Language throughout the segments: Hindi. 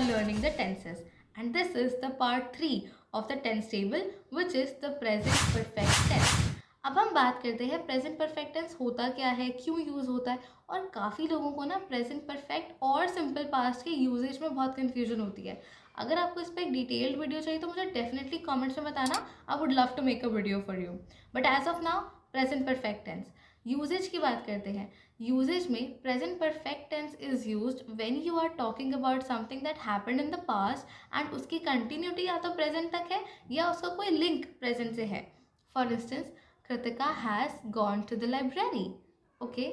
learning the tenses. And this is the part 3 of the tense table, which is the present perfect tense. अब हम बात करते हैं प्रेजेंट परफेक्ट टेंस होता क्या है, क्यों यूज़ होता है, और काफ़ी लोगों को ना प्रेजेंट परफेक्ट और सिंपल पास्ट के यूजेज में बहुत कन्फ्यूजन होती है. अगर आपको इस पर एक डिटेल्ड वीडियो चाहिए तो मुझे डेफिनेटली कमेंट्स में बताना. I would love to make a video for you. But as of now present perfect tense uses की बात करते हैं. यूजेज में present perfect tense is used when you are talking about something that happened in the past and उसकी कंटिन्यूटी या तो प्रेजेंट तक है या उसका कोई लिंक प्रेजेंट से है. For instance, Kritika has gone to the library. Okay,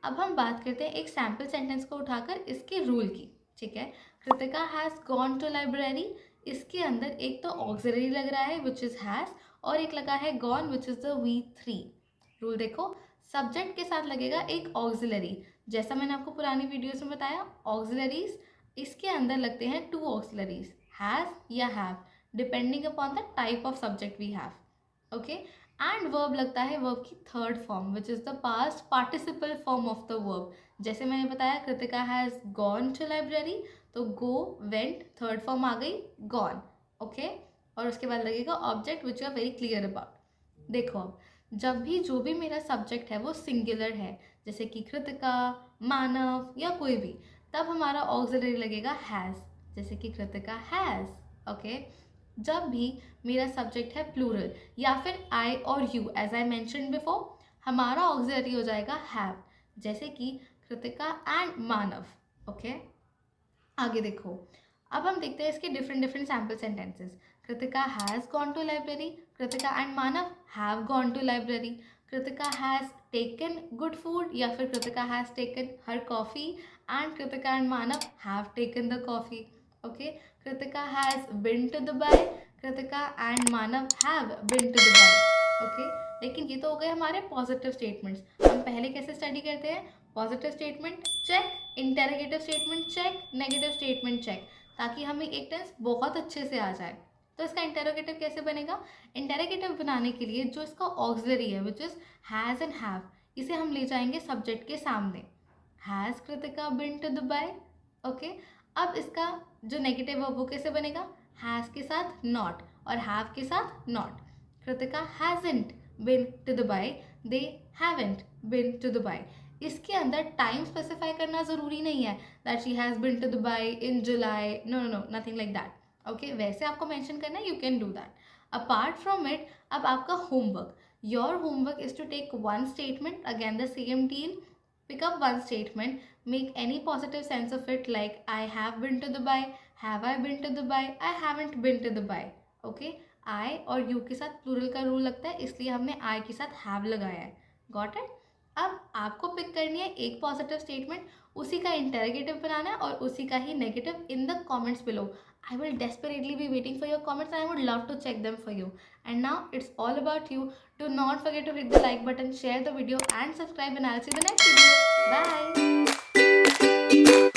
अब हम बात करते हैं एक सैम्पल सेंटेंस को उठाकर इसके रूल की. ठीक है, Kritika has gone to library. इसके अंदर एक तो ऑक्सिलरी लग रहा है विच इज़ हैज़, और एक लगा है gone which is the V3. Rule देखो, सब्जेक्ट के साथ लगेगा एक ऑक्सिलरी. जैसा मैंने आपको पुरानी वीडियोस में बताया, ऑक्सिलरीज इसके अंदर लगते हैं 2 ऑक्सिलरीज, हैज़ या have, depending upon the type of subject we have. Okay, and verb लगता है वर्ब की third form which is the past participle form of the verb. जैसे मैंने बताया Kritika has gone to library, तो गो, वेंट, थर्ड फॉर्म आ गई गॉन. ओके, और उसके बाद लगेगा object which you are very clear about. देखो, अब जब भी जो भी मेरा सब्जेक्ट है वो सिंगुलर है, जैसे कि कृतिका, मानव या कोई भी, तब हमारा ऑक्सिलरी लगेगा हैज़, जैसे कि कृतिका हैज़. ओके, जब भी मेरा सब्जेक्ट है प्लूरल या फिर आई और you, as I mention before, हमारा ऑक्सिलरी हो जाएगा हैव, जैसे कि कृतिका एंड मानव. ओके, आगे देखो, अब हम देखते हैं इसके different sample sentences. Kritika has gone to library, Kritika and Manav have gone to library. Kritika has taken good food या फिर Kritika has taken her coffee and Kritika and Manav have taken the coffee. Okay, Kritika has been to Dubai, Kritika and Manav have been to Dubai. Okay, लेकिन ये तो हो गए हमारे पॉजिटिव स्टेटमेंट्स. हम पहले कैसे स्टडी करते हैं? Positive statement check, interrogative statement check, negative statement check, ताकि हमें एक टेंस बहुत अच्छे से आ जाए. तो इसका इंटरोगेटिव कैसे बनेगा? इंटरोगेटिव बनाने के लिए जो इसका ऑक्सिलरी है which is has and have, इसे हम ले जाएंगे सब्जेक्ट के सामने. Has Kritika been to Dubai. Okay, अब इसका जो नेगेटिव है वो कैसे बनेगा? हैज़ के साथ नॉट और हैव के साथ not. Kritika hasn't been to Dubai, they haven't been to Dubai. इसके अंदर टाइम स्पेसिफाई करना ज़रूरी नहीं है that she has been to Dubai in July. No no no, nothing like that. Okay, वैसे आपको मेंशन करना है, you can do that. Apart from it, अब आपका homework, your homework is to take one statement, again the same team, pick up one statement, make any positive sense of it, like I have been to Dubai, have I been to Dubai, I haven't been to Dubai. Okay, I और you के साथ plural का रूल लगता है, इसलिए हमने I के साथ have लगाया है. Got it? अब आपको पिक करनी है एक पॉजिटिव स्टेटमेंट, उसी का इंटरोगेटिव बनाना है और उसी का ही negative in the comments below. I will desperately be waiting for your comments and I would love to check them for you. And now it's all about you. Do not forget to hit the like button, share the video and subscribe, and I'll see you in the next video. Bye.